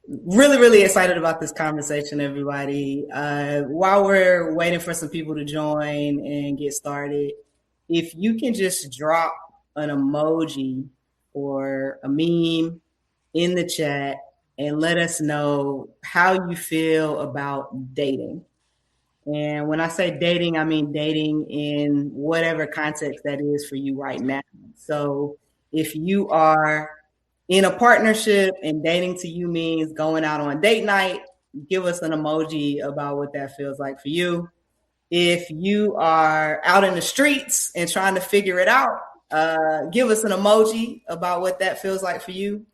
Really, really excited about this conversation, everybody. While we're waiting for some people to join and get started, if you can just drop an emoji or a meme in the chat and let us know how you feel about dating. And when I say dating, I mean dating in whatever context that is for you right now. So if you are in a partnership and dating to you means going out on date night, give us an emoji about what that feels like for you. If you are out in the streets and trying to figure it out, give us an emoji about what that feels like for you.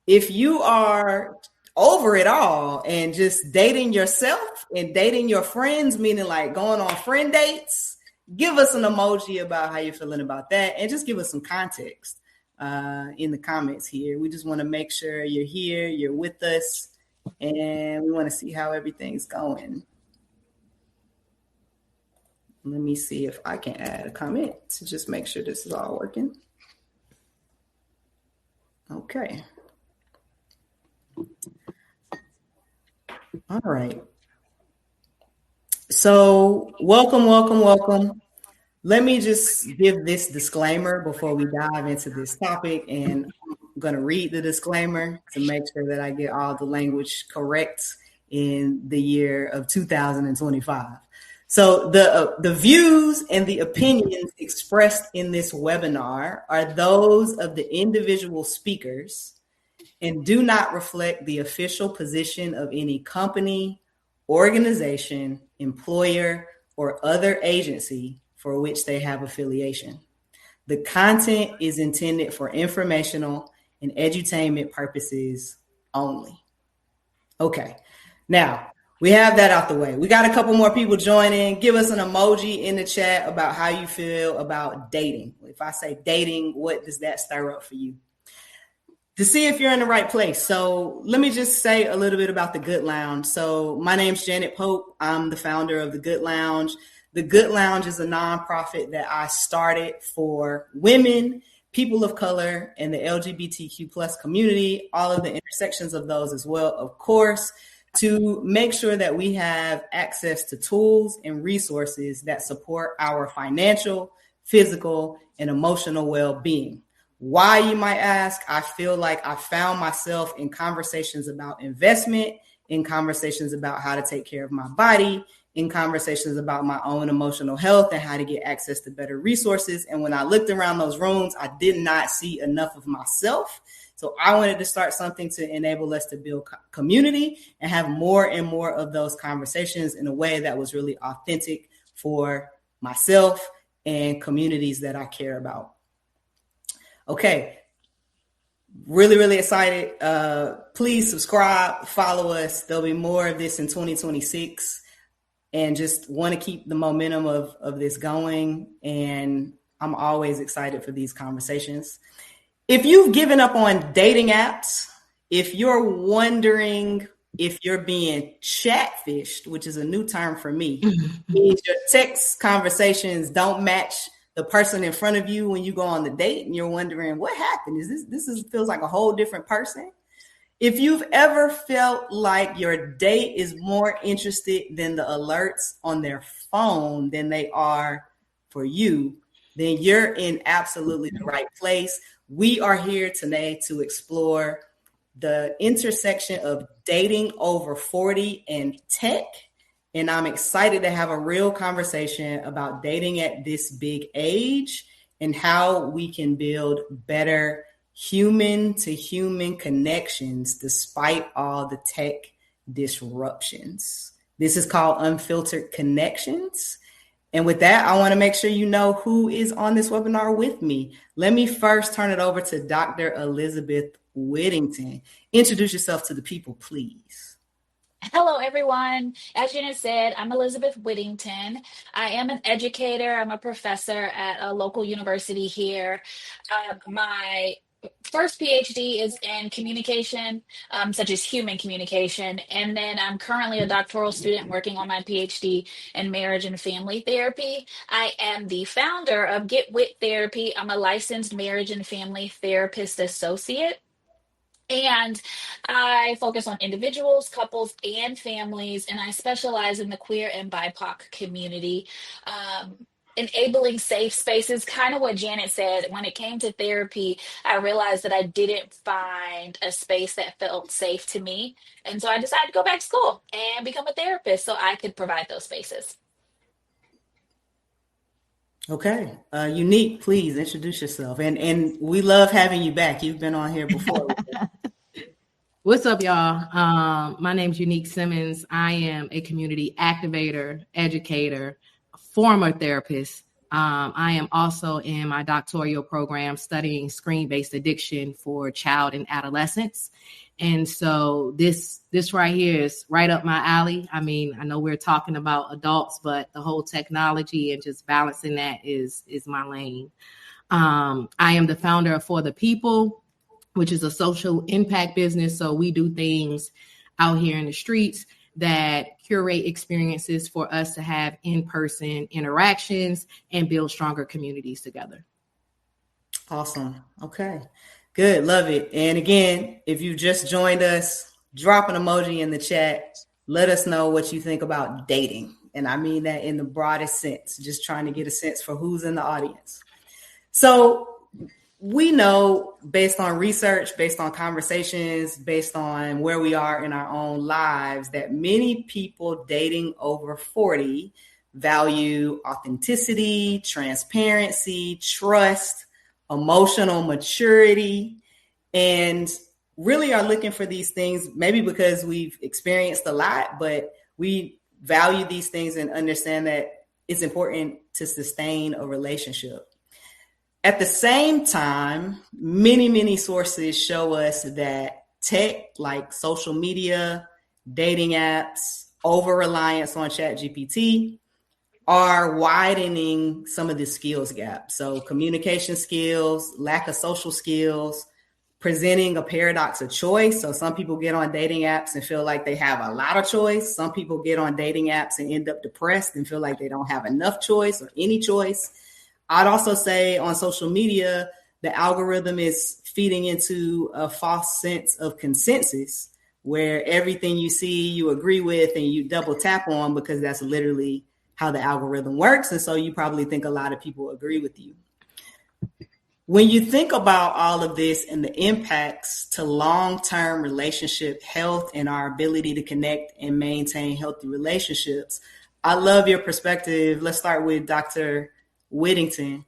If you are over it all and just dating yourself and dating your friends, meaning like going on friend dates, give us an emoji about how you're feeling about that and just give us some context in the comments here. We just want to make sure you're here, you're with us, and we want to see how everything's going. Let me see if I can add a comment to just make sure this is all working. Okay. All right. So, welcome. Let me just give this disclaimer before we dive into this topic. And I'm going to read the disclaimer to make sure that I get all the language correct in the year of 2025. So, the views and the opinions expressed in this webinar are those of the individual speakers and do not reflect the official position of any company, organization, employer, or other agency for which they have affiliation. The content is intended for informational and edutainment purposes only. Okay, now we have that out the way. We got a couple more people joining. Give us an emoji in the chat about how you feel about dating. If I say dating, what does that stir up for you? To see if you're in the right place. So let me just say a little bit about the Good Lounge. So my name's Janet Pope. I'm the founder of the Good Lounge. The Good Lounge is a nonprofit that I started for women, people of color, and the LGBTQ plus community, all of the intersections of those as well, of course, to make sure that we have access to tools and resources that support our financial, physical, and emotional well-being. Why, you might ask? I feel like I found myself in conversations about investment, in conversations about how to take care of my body, in conversations about my own emotional health and how to get access to better resources. And when I looked around those rooms, I did not see enough of myself. So I wanted to start something to enable us to build community and have more and more of those conversations in a way that was really authentic for myself and communities that I care about. Okay, really, really excited. Please subscribe, follow us. There'll be more of this in 2026 and just want to keep the momentum of this going. And I'm always excited for these conversations. If you've given up on dating apps, if you're wondering if you're being chatfished, which is a new term for me, means your text conversations don't match the person in front of you when you go on the date and you're wondering what happened. Feels like a whole different person. If you've ever felt like your date is more interested than the alerts on their phone than they are for you, then you're in absolutely the right place. We are here today to explore the intersection of dating over 40 and tech. And I'm excited to have a real conversation about dating at this big age and how we can build better human to human connections despite all the tech disruptions. This is called Unfiltered Connections. And with that, I want to make sure you know who is on this webinar with me. Let me first turn it over to Dr. Elizabeth Whittington. Introduce yourself to the people, please. Hello, everyone. As Jenna said, I'm Elizabeth Whittington. I am an educator. I'm a professor at a local university here. My first PhD is in communication, such as human communication. And then I'm currently a doctoral student working on my PhD in marriage and family therapy. I am the founder of Get Whitt Therapy. I'm a licensed marriage and family therapist associate. And I focus on individuals, couples, and families, and I specialize in the queer and BIPOC community. Enabling safe spaces, kind of what Janet said. When it came to therapy, I realized that I didn't find a space that felt safe to me. And so I decided to go back to school and become a therapist so I could provide those spaces. Okay. Unique, please introduce yourself. And we love having you back. You've been on here before. What's up, y'all? My name's Unique Simmons. I am a community activator, educator, former therapist. I am also in my doctoral program studying screen-based addiction for child and adolescents. And so this right here is right up my alley. I mean, I know we're talking about adults, but the whole technology and just balancing that is my lane. I am the founder of For the People, which is a social impact business. So we do things out here in the streets that curate experiences for us to have in-person interactions and build stronger communities together. Awesome. Okay. Good. Love it. And again, if you just joined us, drop an emoji in the chat. Let us know what you think about dating. And I mean that in the broadest sense, just trying to get a sense for who's in the audience. So we know based on research, based on conversations, based on where we are in our own lives, that many people dating over 40 value authenticity, transparency, trust, emotional maturity, and really are looking for these things, maybe because we've experienced a lot, but we value these things and understand that it's important to sustain a relationship. At the same time, many sources show us that tech like social media, dating apps, over-reliance on ChatGPT are widening some of the skills gap. So communication skills, lack of social skills, presenting a paradox of choice. So some people get on dating apps and feel like they have a lot of choice. Some people get on dating apps and end up depressed and feel like they don't have enough choice or any choice. I'd also say on social media, the algorithm is feeding into a false sense of consensus where everything you see, you agree with and you double tap on because that's literally how the algorithm works. And so you probably think a lot of people agree with you. When you think about all of this and the impacts to long-term relationship health and our ability to connect and maintain healthy relationships, I love your perspective. Let's start with Dr. Whittington.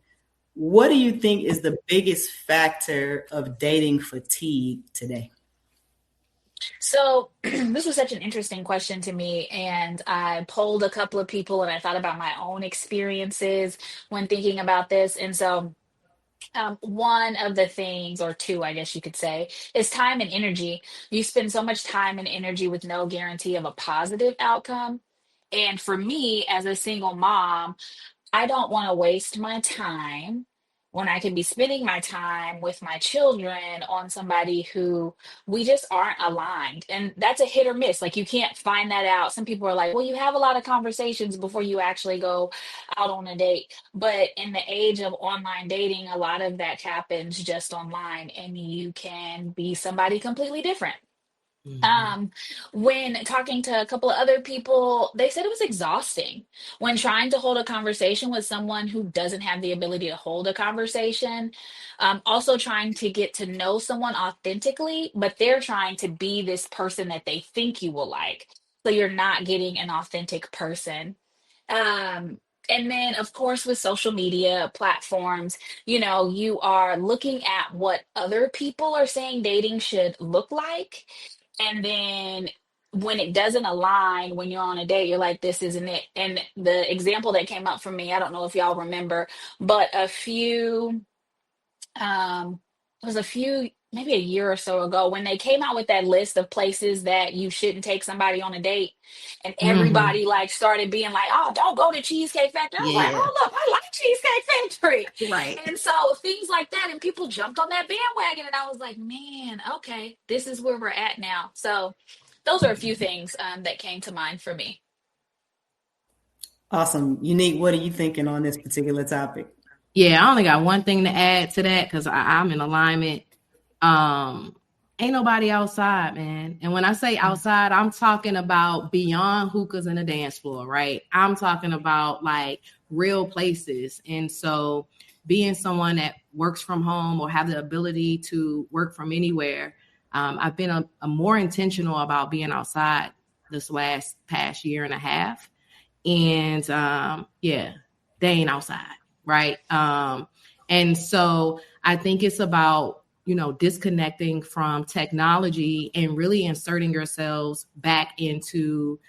What do you think is the biggest factor of dating fatigue today? So this was such an interesting question to me, and I polled a couple of people and I thought about my own experiences when thinking about this. And so one of the things, or two, I guess you could say, is time and energy. You spend so much time and energy with no guarantee of a positive outcome. And for me, as a single mom, I don't want to waste my time when I can be spending my time with my children on somebody who we just aren't aligned. And that's a hit or miss. Like you can't find that out. Some people are like, well, you have a lot of conversations before you actually go out on a date. But in the age of online dating, a lot of that happens just online and you can be somebody completely different. Um, when talking to a couple of other people, they said it was exhausting when trying to hold a conversation with someone who doesn't have the ability to hold a conversation. Also trying to get to know someone authentically, but they're trying to be this person that they think you will like. So you're not getting an authentic person. Um, and then, of course, with social media platforms, you are looking at what other people are saying dating should look like. And then when it doesn't align when you're on a date, you're like, this isn't it. And the example that came up for me, I don't know if y'all remember, but it was a few, maybe a year or so ago, when they came out with that list of places that you shouldn't take somebody on a date, and everybody like started being like, "Oh, don't go to Cheesecake Factory." I was like, "Oh, look, I like Cheesecake Factory." Right. And so things like that, and people jumped on that bandwagon, and I was like, "Man, okay, this is where we're at now." So those are a few things that came to mind for me. Awesome. Unique, what are you thinking on this particular topic? Yeah, I only got one thing to add to that because I'm in alignment. ain't nobody outside, man. And when I say outside, I'm talking about beyond hookahs and a dance floor, right? I'm talking about like real places. And so being someone that works from home or have the ability to work from anywhere, I've been a more intentional about being outside this past year and a half. And yeah, they ain't outside, right? And so I think it's about, disconnecting from technology and really inserting yourselves back into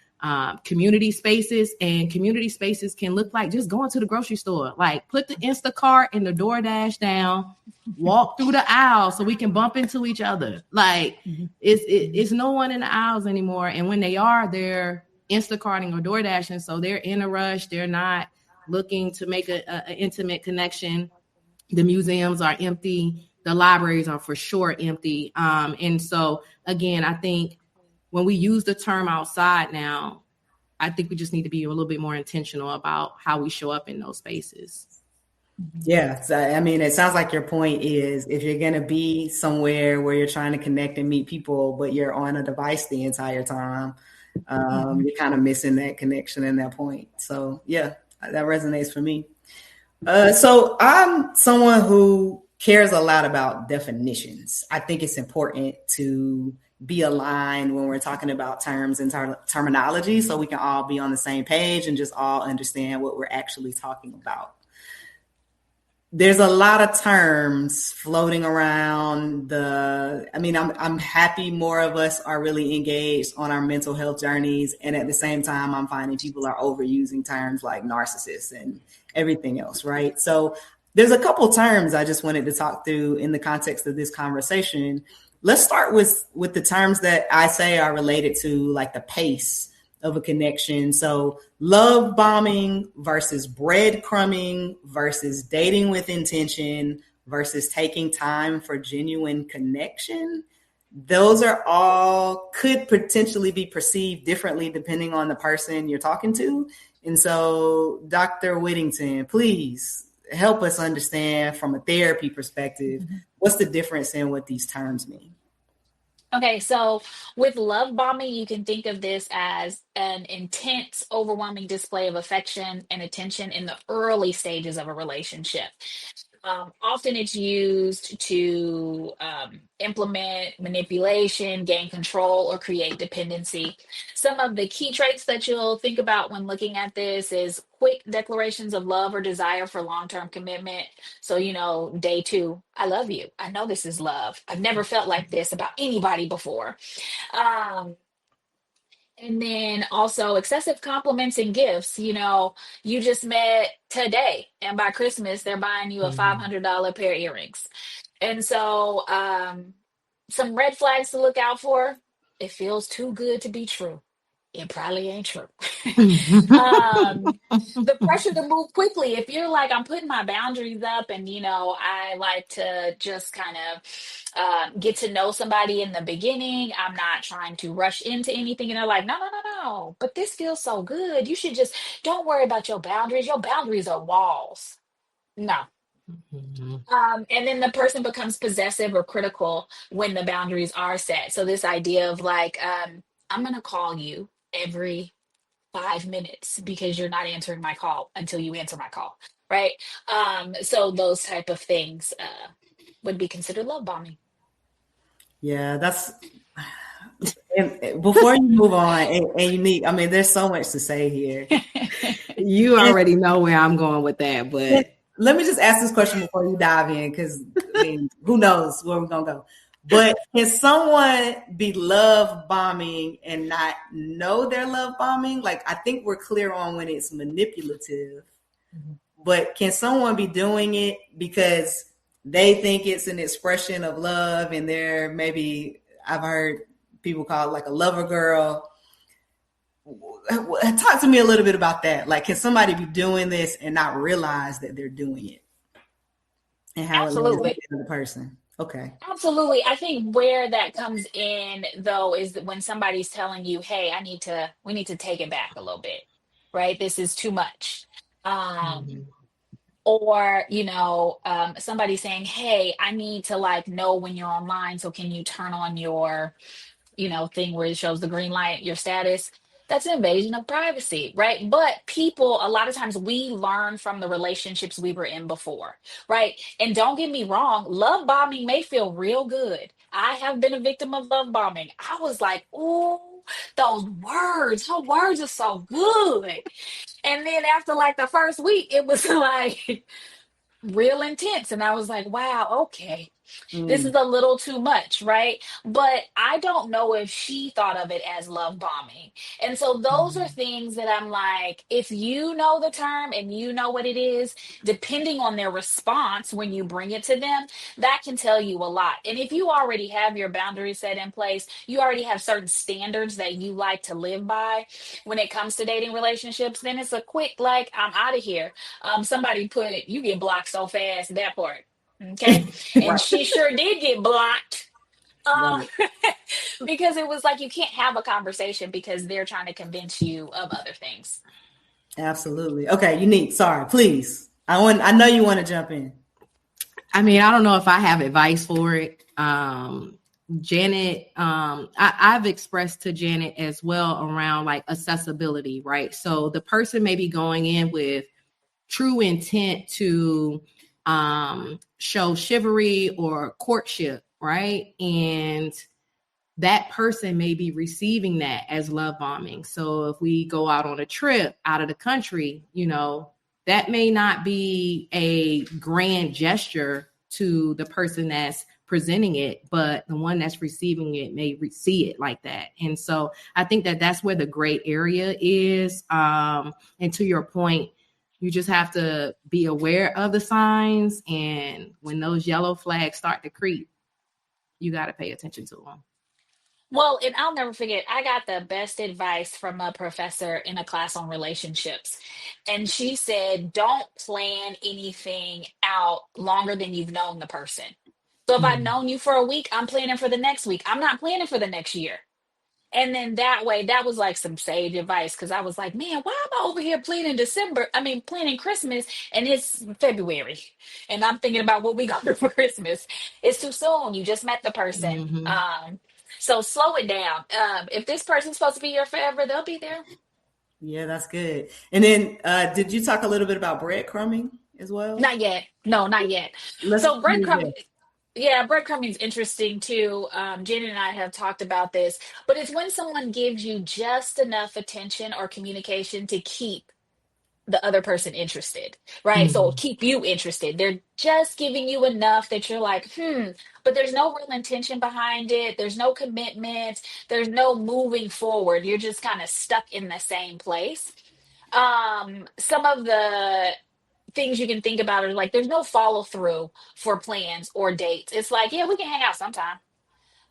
community spaces. And community spaces can look like just going to the grocery store, like put the Instacart and the DoorDash down, walk through the aisle so we can bump into each other. Like it's no one in the aisles anymore. And when they are, they're Instacarting or DoorDashing. So they're in a rush. They're not looking to make an intimate connection. The museums are empty. The libraries are for sure empty. And so, again, I think when we use the term outside now, I think we just need to be a little bit more intentional about how we show up in those spaces. Yeah. So, I mean, it sounds like your point is if you're going to be somewhere where you're trying to connect and meet people, but you're on a device the entire time, you're kind of missing that connection and that point. So, yeah, that resonates for me. So I'm someone who cares a lot about definitions. I think it's important to be aligned when we're talking about terms and terminology so we can all be on the same page and just all understand what we're actually talking about. There's a lot of terms floating around I'm happy more of us are really engaged on our mental health journeys. And at the same time, I'm finding people are overusing terms like narcissist and everything else, right? So there's a couple terms I just wanted to talk through in the context of this conversation. Let's start with the terms that I say are related to like the pace of a connection. So love bombing versus breadcrumbing versus dating with intention versus taking time for genuine connection. Those are all could potentially be perceived differently depending on the person you're talking to. And so Dr. Whittington, please help us understand from a therapy perspective, what's the difference in what these terms mean? Okay, so with love bombing, you can think of this as an intense, overwhelming display of affection and attention in the early stages of a relationship. Often it's used to implement manipulation, gain control, or create dependency. Some of the key traits that you'll think about when looking at this is quick declarations of love or desire for long-term commitment. So, day 2, I love you. I know this is love. I've never felt like this about anybody before. And then also excessive compliments and gifts. You just met today, and by Christmas, they're buying you a $500 pair of earrings. And so, some red flags to look out for. It feels too good to be true. It probably ain't true. The pressure to move quickly. If you're like, I'm putting my boundaries up and, I like to just kind of get to know somebody in the beginning. I'm not trying to rush into anything. And they're like, no, no, no, no. But this feels so good. You should just, don't worry about your boundaries. Your boundaries are walls. No. And then the person becomes possessive or critical when the boundaries are set. So this idea of like, I'm going to call you every 5 minutes because you're not answering my call until you answer my call, right? So those type of things would be considered love bombing. Yeah, that's. And before you move on, and Unique, I mean, there's so much to say here. You already know where I'm going with that, but let me just ask this question before you dive in, because who knows where we're gonna go. But can someone be love bombing and not know they're love bombing? Like, I think we're clear on when it's manipulative, but can someone be doing it because they think it's an expression of love and they're maybe, I've heard people call it like a lover girl. Talk to me a little bit about that. Like, can somebody be doing this and not realize that they're doing it? And how Absolutely. it lands on the person. Okay. Absolutely. I think where that comes in though is that when somebody's telling you, hey, we need to take it back a little bit, right? This is too much. Or, somebody saying, hey, I need to like know when you're online. So can you turn on your thing where it shows the green light, your status? That's an invasion of privacy, right? But people, a lot of times we learn from the relationships we were in before, right? And don't get me wrong, love bombing may feel real good. I have been a victim of love bombing. I was like, ooh, those words, her words are so good. And then after like the first week, it was like real intense. And I was like, wow, okay, this is Mm. a little too much, right? But I don't know if she thought of it as love bombing. And so those are Mhm. things that I'm like, if you know the term and you know what it is, depending on their response when you bring it to them, that can tell you a lot. And if you already have your boundaries set in place, you already have certain standards that you like to live by when it comes to dating relationships, then it's a quick, like, I'm out of here. Somebody put it, you get blocked so fast, that part. Okay. And Right. she sure did get blocked. Um, Right. because it was like you can't have a conversation because they're trying to convince you of other things. Absolutely. Okay, Unique. Sorry, please. I know you want to jump in. I mean, I don't know if I have advice for it. Janet, I've expressed to Janet as well around like accessibility, right? So the person may be going in with true intent to show chivalry or courtship, right? And that person may be receiving that as love bombing. So if we go out on a trip out of the country, that may not be a grand gesture to the person that's presenting it, but the one that's receiving it may see it like that. And so I think that that's where the gray area is. And to your point, you just have to be aware of the signs. And when those yellow flags start to creep, you got to pay attention to them. Well, and I'll never forget, I got the best advice from a professor in a class on relationships. And she said, don't plan anything out longer than you've known the person. So if I've Mm. known you for a week, I'm planning for the next week. I'm not planning for the next year. And then that way, that was like some sage advice because I was like, man, why am I over here planning Christmas and it's February and I'm thinking about what we got for Christmas. It's too soon. You just met the person. Mm-hmm. So slow it down. If this person's supposed to be here forever, they'll be there. Yeah, that's good. And then did you talk a little bit about breadcrumbing as well? Not yet. No, not yet. Let's So move breadcrumbing. there. Yeah, breadcrumbing is interesting too. Jen and I have talked about this, but it's when someone gives you just enough attention or communication to keep the other person interested, right? So Mm-hmm. keep you interested. They're just giving you enough that you're like, but there's no real intention behind it. There's no commitment. There's no moving forward. You're just kind of stuck in the same place. Some of the things you can think about are like there's no follow through for plans or dates. It's like, yeah, we can hang out sometime.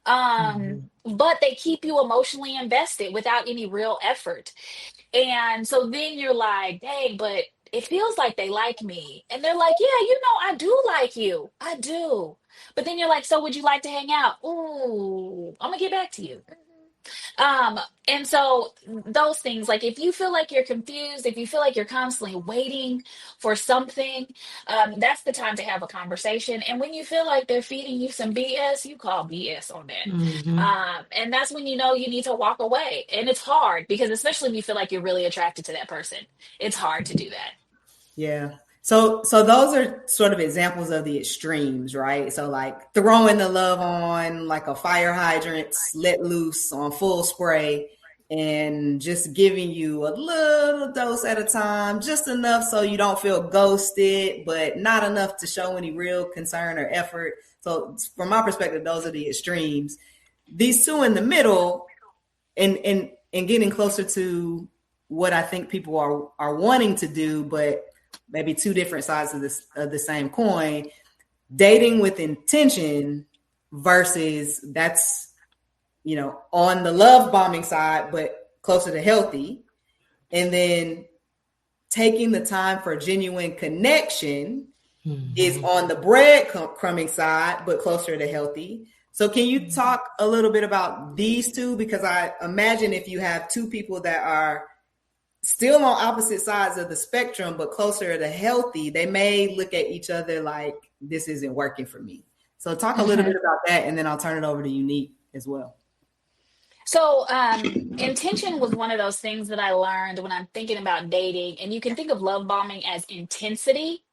Mm-hmm. But they keep you emotionally invested without any real effort. And so then you're like, dang, but it feels like they like me. And they're like, yeah, I do like you. I do. But then you're like, so would you like to hang out? Ooh, I'm gonna get back to you. Um, and so those things, like if you feel like you're confused, if you feel like you're constantly waiting for something, that's the time to have a conversation. And when you feel like they're feeding you some BS, you call BS on that. Mm-hmm. And that's when you know you need to walk away. And it's hard because especially when you feel like you're really attracted to that person, it's hard to do that. Yeah. So those are sort of examples of the extremes, right? So like throwing the love on like a fire hydrant, let loose on full spray, and just giving you a little dose at a time, just enough so you don't feel ghosted, but not enough to show any real concern or effort. So from my perspective, those are the extremes. These two in the middle and getting closer to what I think people are wanting to do, but maybe two different sides of the same coin. Dating with intention versus that's on the love bombing side, but closer to healthy, and then taking the time for genuine connection is on the breadcrumbing side, but closer to healthy. So can you talk a little bit about these two? Because I imagine if you have two people that are still on opposite sides of the spectrum, but closer to healthy, they may look at each other like, this isn't working for me. So talk a little bit about that, and then I'll turn it over to Unique as well. So, intention was one of those things that I learned when I'm thinking about dating. And you can think of love bombing as intensity.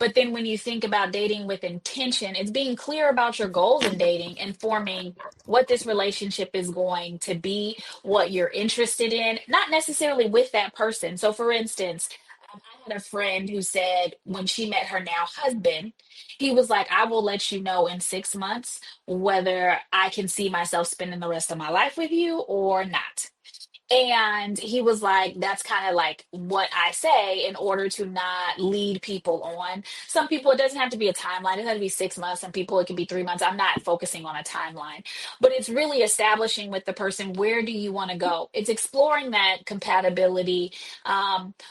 But then when you think about dating with intention, it's being clear about your goals in dating and forming what this relationship is going to be, what you're interested in, not necessarily with that person. So, for instance, I had a friend who said when she met her now husband, he was like, I will let you know in 6 months whether I can see myself spending the rest of my life with you or not. And he was like, that's kind of like what I say in order to not lead people on. Some people, it doesn't have to be a timeline. It doesn't have to be 6 months. Some people, it can be 3 months. I'm not focusing on a timeline, but it's really establishing with the person, where do you want to go? It's exploring that compatibility,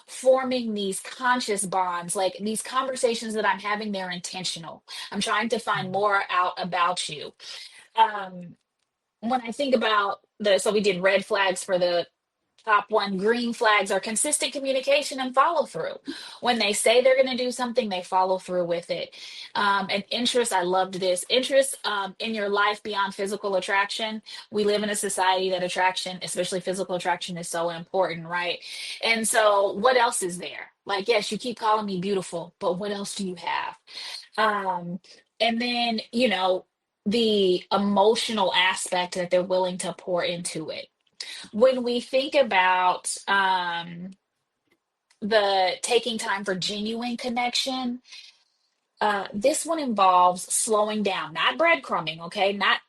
forming these conscious bonds, like these conversations that I'm having, they're intentional. I'm trying to find more out about you. Um, when I think about so we did red flags for the top one. Green flags are consistent communication and follow through. When they say they're going to do something, they follow through with it. And interest, I loved this. Interest in your life beyond physical attraction. We live in a society that attraction, especially physical attraction, is so important, right? And so what else is there? Like, yes, you keep calling me beautiful, but what else do you have? Um, and then, the emotional aspect that they're willing to pour into it. When we think about the taking time for genuine connection, this one involves slowing down, not breadcrumbing, okay? Not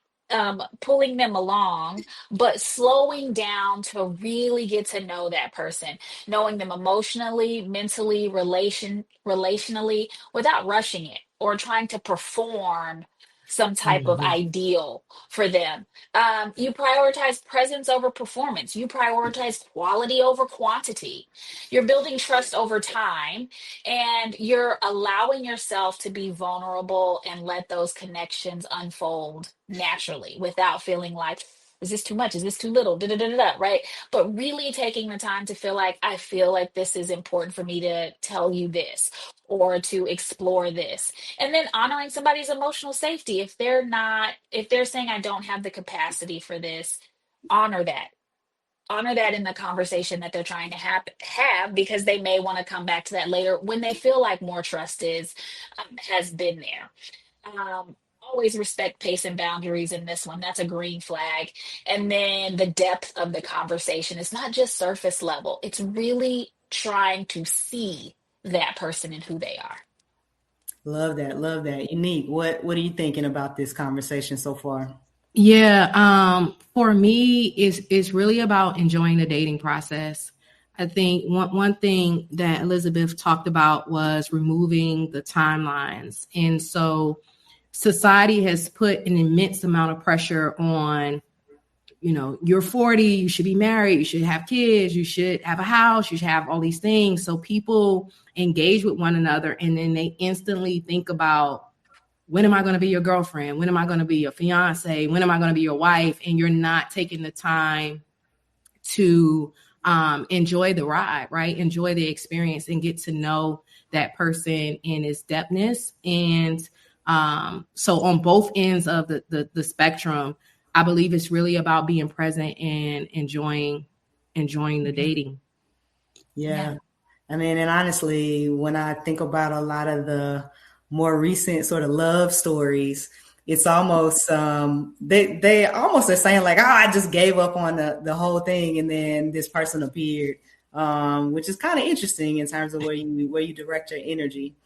pulling them along, but slowing down to really get to know that person, knowing them emotionally, mentally, relationally, without rushing it or trying to perform some type of ideal for them. You prioritize presence over performance. You prioritize quality over quantity. You're building trust over time, and you're allowing yourself to be vulnerable and let those connections unfold naturally without feeling like, is this too much? Is this too little? Da, da, da, da, da, right? But really taking the time to feel like, I feel like this is important for me to tell you this or to explore this. And then honoring somebody's emotional safety. If they're saying, I don't have the capacity for this, honor that. Honor that in the conversation that they're trying to have, because they may want to come back to that later when they feel like more trust has been there. Always respect pace and boundaries in this one. That's a green flag. And then the depth of the conversation. It's not just surface level. It's really trying to see that person and who they are. Love that. Love that. Unique. What are you thinking about this conversation so far? Yeah. For me, it's really about enjoying the dating process. I think one thing that Elizabeth talked about was removing the timelines. And so society has put an immense amount of pressure on, you're 40, you should be married, you should have kids, you should have a house, you should have all these things. So people engage with one another, and then they instantly think about, when am I going to be your girlfriend? When am I going to be your fiance? When am I going to be your wife? And you're not taking the time to enjoy the ride, right? Enjoy the experience and get to know that person in its depthness. And so on both ends of the spectrum, I believe it's really about being present and enjoying the dating. Yeah. I mean, and honestly, when I think about a lot of the more recent sort of love stories, it's almost they almost are saying like, oh, I just gave up on the whole thing, and then this person appeared, which is kind of interesting in terms of where you direct your energy.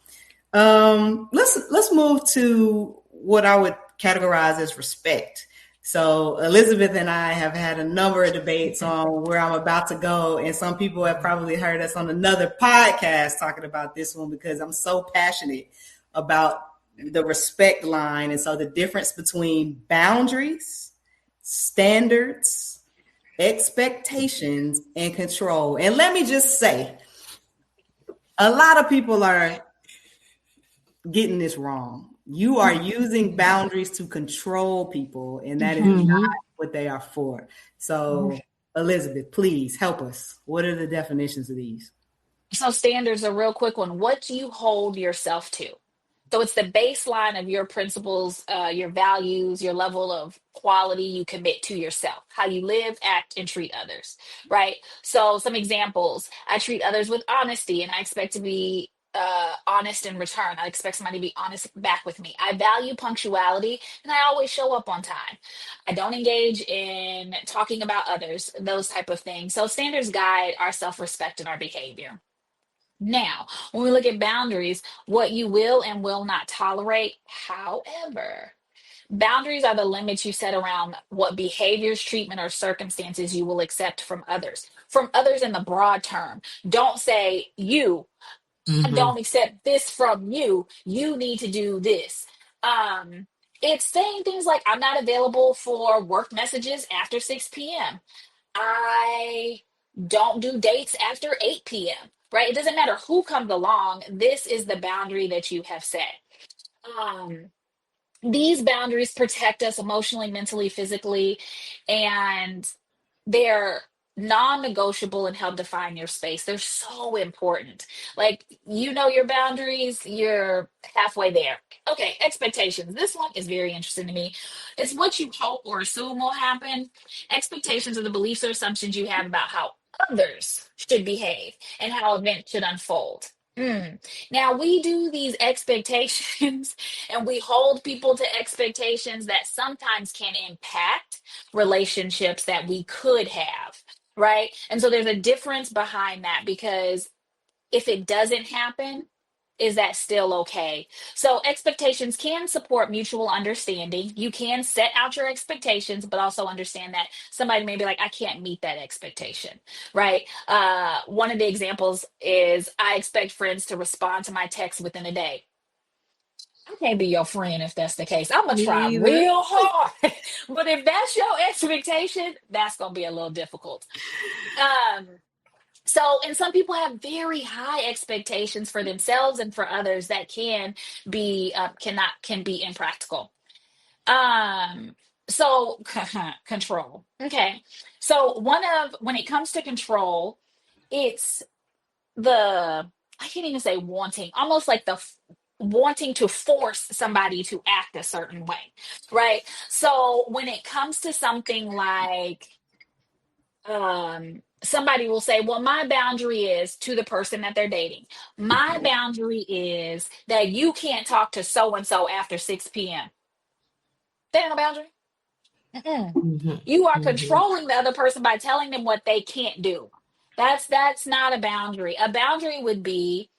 Let's move to what I would categorize as respect. So Elizabeth and I have had a number of debates on where I'm about to go, and some people have probably heard us on another podcast talking about this one because I'm so passionate about the respect line. And so the difference between boundaries, standards, expectations, and control. And let me just say, a lot of people are getting this wrong. You are using boundaries to control people, and that is not what they are for. So, Elizabeth, please help us. What are the definitions of these? So standards, a real quick one. What do you hold yourself to? So it's the baseline of your principles, your values, your level of quality you commit to yourself, how you live, act, and treat others, right? So some examples: I treat others with honesty, and I expect to be honest in return. I expect somebody to be honest back with me. I value punctuality, and I always show up on time. I don't engage in talking about others, those type of things. So standards guide our self-respect and our behavior. Now, when we look at boundaries, what you will and will not tolerate, however, boundaries are the limits you set around what behaviors, treatment, or circumstances you will accept from others. From others in the broad term. Don't say, I don't accept this from you. You need to do this. Um, it's saying things like, I'm not available for work messages after 6 p.m. I don't do dates after 8 p.m., right? It doesn't matter who comes along. This is the boundary that you have set. Um, these boundaries protect us emotionally, mentally, physically, and they're non-negotiable and help define your space. They're so important. Like, you know your boundaries, you're halfway there. Okay, expectations. This one is very interesting to me. It's what you hope or assume will happen. Expectations are the beliefs or assumptions you have about how others should behave and how events should unfold. Now, we do these expectations and we hold people to expectations that sometimes can impact relationships that we could have, right? And so there's a difference behind that, because if it doesn't happen, is that still okay? So expectations can support mutual understanding. You can set out your expectations, but also understand that somebody may be like, I can't meet that expectation, right? One of the examples is, I expect friends to respond to my text within a day. I can't be your friend if that's the case. I'm gonna Me try either. real hard. But if that's your expectation, that's gonna be a little difficult. Um, and some people have very high expectations for themselves and for others that can be impractical. Um, so control. Okay. So when it comes to control, it's the I can't even say wanting, almost like wanting to force somebody to act a certain way, right? So when it comes to something like somebody will say, well, my boundary is to the person that they're dating. My boundary is that you can't talk to so and so after 6 p.m. That ain't no boundary. Mm-mm. You are controlling the other person by telling them what they can't do. That's not a boundary. A boundary would be,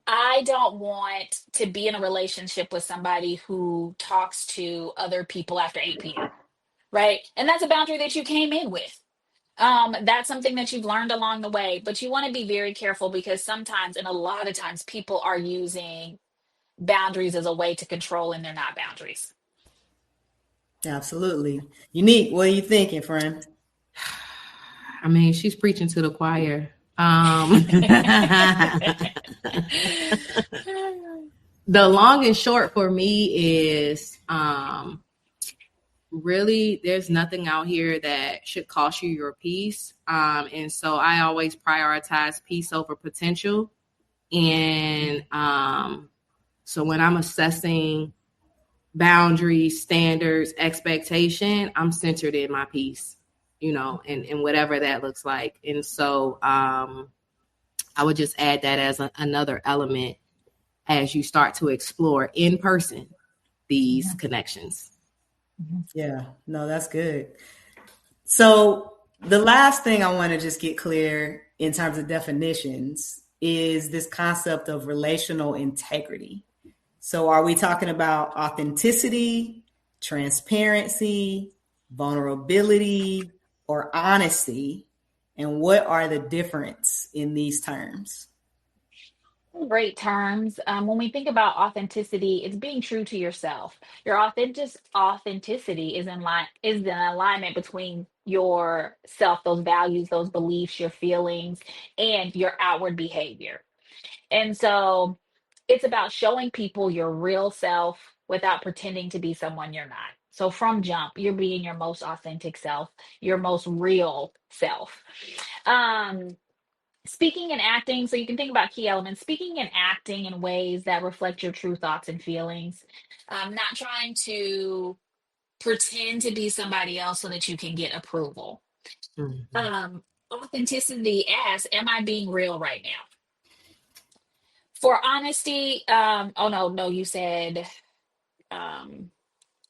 I don't want to be in a relationship with somebody who talks to other people after 8 p.m. Right? And that's a boundary that you came in with. That's something that you've learned along the way, but you want to be very careful, because sometimes, and a lot of times, people are using boundaries as a way to control, and they're not boundaries. Absolutely. Unique, what are you thinking, friend? I mean, she's preaching to the choir. The long and short for me is really, there's nothing out here that should cost you your peace. And so I always prioritize peace over potential. And so when I'm assessing boundaries, standards, expectation, I'm centered in my peace, and whatever that looks like. And so I would just add that as another element as you start to explore in person these connections. Yeah, no, that's good. So the last thing I want to just get clear in terms of definitions is this concept of relational integrity. So are we talking about authenticity, transparency, vulnerability, or honesty? And what are the difference in these terms? Great terms. When we think about authenticity, it's being true to yourself. Your authenticity is an alignment between yourself, those values, those beliefs, your feelings, and your outward behavior. And so it's about showing people your real self without pretending to be someone you're not. So from jump, you're being your most authentic self, your most real self. Um, Speaking and acting, so you can think about key elements, speaking and acting in ways that reflect your true thoughts and feelings, not trying to pretend to be somebody else so that you can get approval. Mhm. Authenticity asks, am I being real right now? For honesty, oh no, you said, um,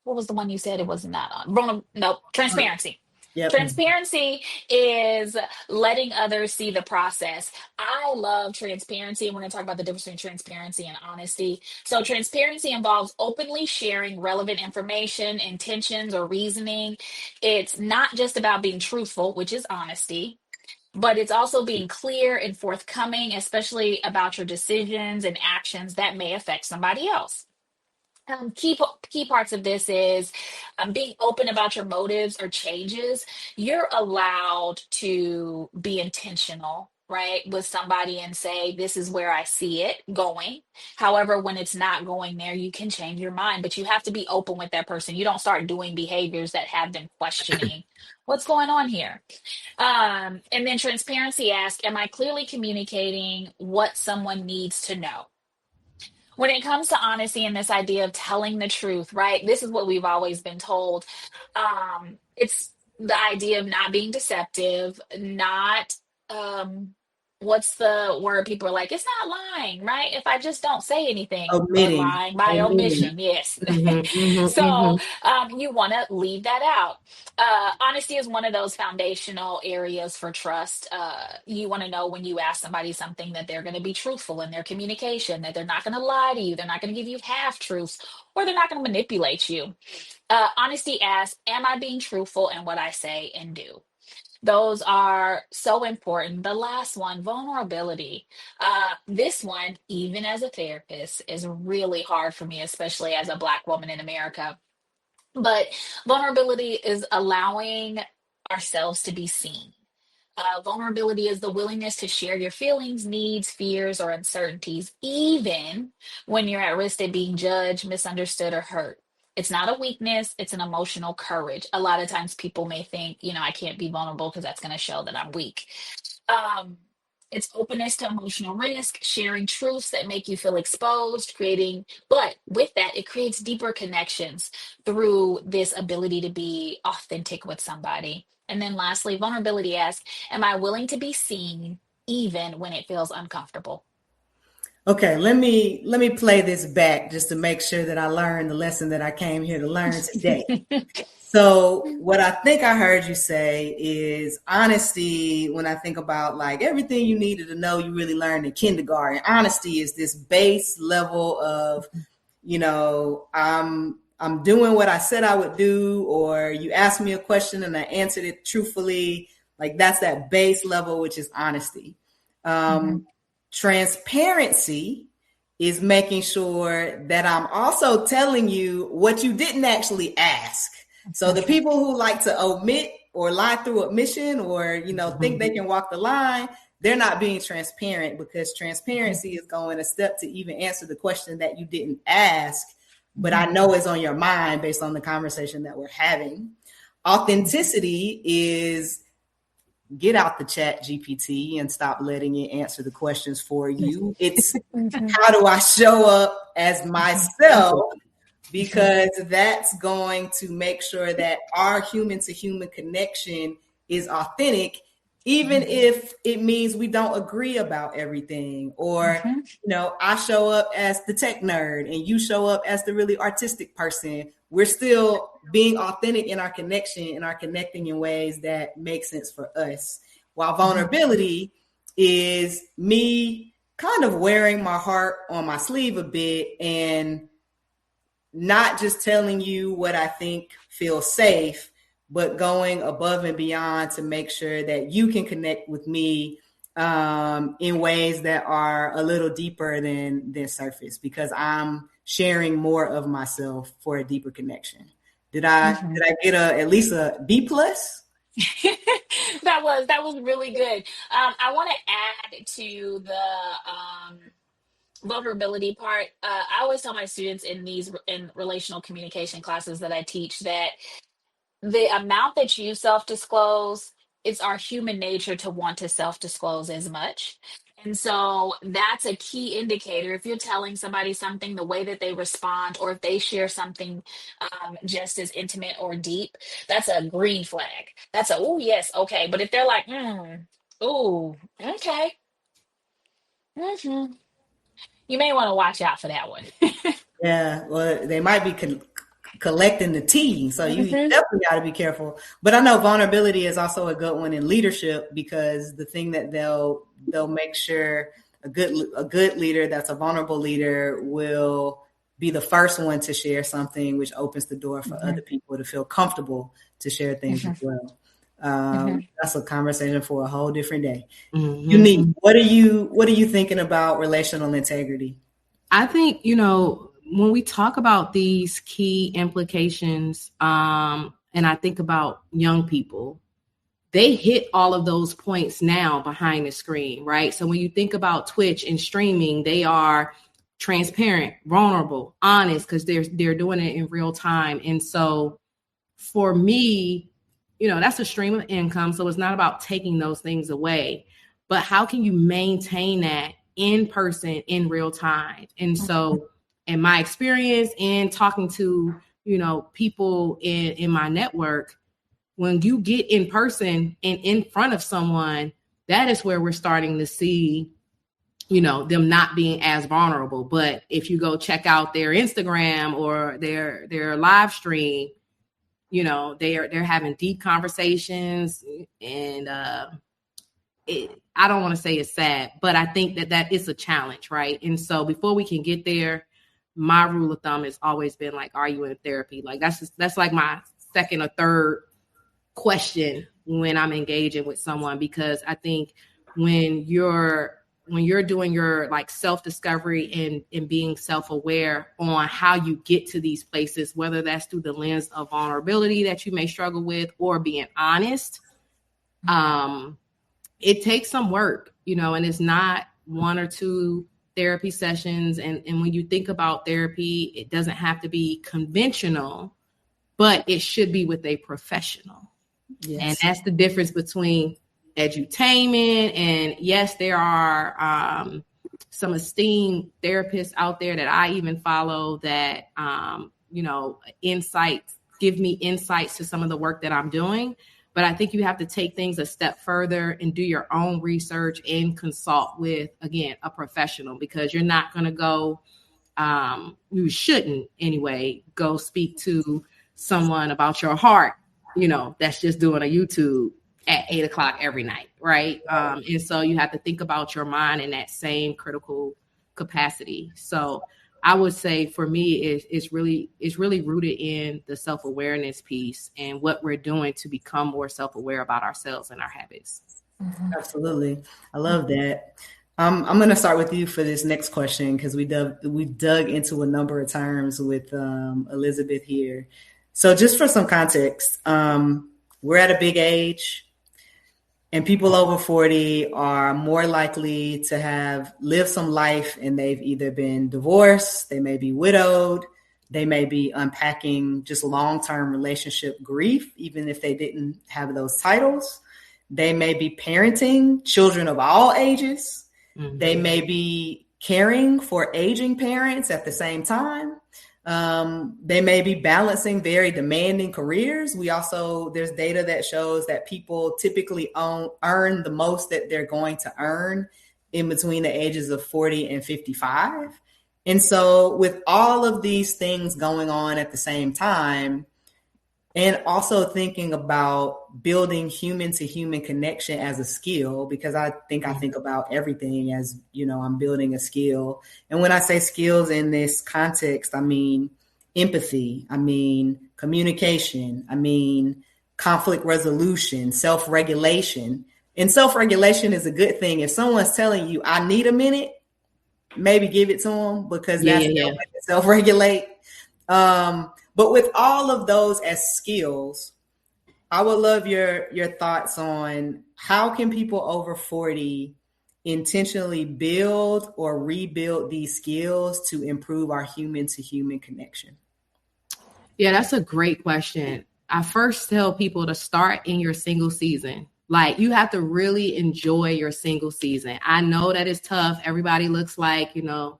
what was the one you said? It wasn't that on. No, transparency. Yep. Transparency is letting others see the process. I love transparency, and we're going to talk about the difference between transparency and honesty. So, transparency involves openly sharing relevant information, intentions, or reasoning. It's not just about being truthful, which is honesty, but it's also being clear and forthcoming, especially about your decisions and actions that may affect somebody else. Key parts of this is being open about your motives or changes. You're allowed to be intentional, right, with somebody and say, this is where I see it going. However, when it's not going there, you can change your mind, but you have to be open with that person. You don't start doing behaviors that have them questioning what's going on here. And then transparency asks, am I clearly communicating what someone needs to know? When it comes to honesty and this idea of telling the truth, right? This is what we've always been told. It's the idea of not being deceptive, not what's the word people are like, it's not lying, right? If I just don't say anything, but Omitting. lying by Omitting. omission, yes. Mhm, mhm, So mhm. you want to leave that out. Honesty is one of those foundational areas for trust. You want to know when you ask somebody something that they're going to be truthful in their communication, that they're not going to lie to you, they're not going to give you half truths, or they're not going to manipulate you. Honesty asks, am I being truthful in what I say and do? Those are so important. The last one, vulnerability. This one, even as a therapist, is really hard for me, especially as a Black woman in America. But vulnerability is allowing ourselves to be seen. Vulnerability is the willingness to share your feelings, needs, fears, or uncertainties, even when you're at risk of being judged, misunderstood, or hurt. It's not a weakness, it's an emotional courage. A lot of times people may think, I can't be vulnerable because that's going to show that I'm weak. Um, it's openness to emotional risk, sharing truths that make you feel exposed, but with that, it creates deeper connections through this ability to be authentic with somebody. And then lastly, vulnerability asks, am I willing to be seen even when it feels uncomfortable? Okay, let me play this back just to make sure that I learned the lesson that I came here to learn today. So, what I think I heard you say is honesty. When I think about like everything you needed to know, you really learned in kindergarten. Honesty is this base level of, I'm doing what I said I would do, or you asked me a question and I answered it truthfully. Like that's that base level, which is honesty. Mhm. Transparency is making sure that I'm also telling you what you didn't actually ask. So the people who like to omit or lie through admission or, think they can walk the line, they're not being transparent, because transparency is going a step to even answer the question that you didn't ask, but I know is on your mind based on the conversation that we're having. Authenticity is get out the chat GPT and stop letting it answer the questions for you. It's how do I show up as myself? Because that's going to make sure that our human to human connection is authentic, even if it means we don't agree about everything. Or, I show up as the tech nerd and you show up as the really artistic person. We're still being authentic in our connection and are connecting in ways that make sense for us. While vulnerability is me kind of wearing my heart on my sleeve a bit and not just telling you what I think feels safe, but going above and beyond to make sure that you can connect with me in ways that are a little deeper than surface, because I'm sharing more of myself for a deeper connection. Did I get at least a B plus? That was really good. I want to add to vulnerability part, I always tell my students in relational communication classes that I teach that the amount that you self disclose, it's our human nature to want to self disclose as much. And so that's a key indicator. If you're telling somebody something, the way that they respond, or if they share something just as intimate or deep, that's a green flag. That's a, oh, yes, okay. But if they're like, oh, okay, you may want to watch out for that one. Yeah, well, they might be collecting the tea, so you Mhm. definitely got to be careful. But I know vulnerability is also a good one in leadership, because the thing that they'll make sure a good leader that's a vulnerable leader will be the first one to share something, which opens the door for other people to feel comfortable to share things as well. That's a conversation for a whole different day. Unique. What are you thinking about relational integrity? I think, you know, when we talk about these key implications, and I think about young people, they hit all of those points now behind the screen, right? So when you think about Twitch and streaming, they are transparent, vulnerable, honest, because they're doing it in real time. And so for me, you know, that's a stream of income. So it's not about taking those things away, but how can you maintain that in person in real time? And so in my experience in talking to, you know, people in my network, when you get in person and in front of someone, that is where we're starting to see, you know, them not being as vulnerable. But if you go check out their Instagram or their live stream, you know, they're having deep conversations, and I don't want to say it's sad, but I think that is a challenge, right? And so before we can get there, my rule of thumb has always been like, are you in therapy? Like that's like my second or third question when I'm engaging with someone, because I think when you're doing your like self-discovery and being self-aware on how you get to these places, whether that's through the lens of vulnerability that you may struggle with or being honest, it takes some work, you know, and it's not one or two therapy sessions. And when you think about therapy, it doesn't have to be conventional, but it should be with a professional. Yes. And that's the difference between edutainment. And yes, there are some esteemed therapists out there that I even follow that, you know, give me insights to some of the work that I'm doing. But I think you have to take things a step further and do your own research and consult with, again, a professional, because you're not going to go, you shouldn't anyway, go speak to someone about your heart, you know, that's just doing a YouTube at 8:00 every night, right? And so you have to think about your mind in that same critical capacity. So I would say for me, it's really rooted in the self-awareness piece and what we're doing to become more self-aware about ourselves and our habits. Absolutely. I love that. I'm going to start with you for this next question, because we dug into a number of terms with Elizabeth here. So just for some context, we're at a big age, and people over 40 are more likely to have lived some life, and they've either been divorced, they may be widowed, they may be unpacking just long-term relationship grief, even if they didn't have those titles. They may be parenting children of all ages. Mm-hmm. They may be caring for aging parents at the same time. They may be balancing very demanding careers. There's data that shows that people typically earn the most that they're going to earn in between the ages of 40 and 55. And so with all of these things going on at the same time, and also thinking about building human to human connection as a skill, because I think about everything as, you know, I'm building a skill. And when I say skills in this context, I mean empathy, I mean communication, I mean conflict resolution, self-regulation. And self-regulation is a good thing. If someone's telling you, I need a minute, maybe give it to them, because that's their way to self-regulate. But with all of those as skills, I would love your thoughts on how can people over 40 intentionally build or rebuild these skills to improve our human to human connection? Yeah, that's a great question. I first tell people to start in your single season. Like, you have to really enjoy your single season. I know that it's tough. Everybody looks like,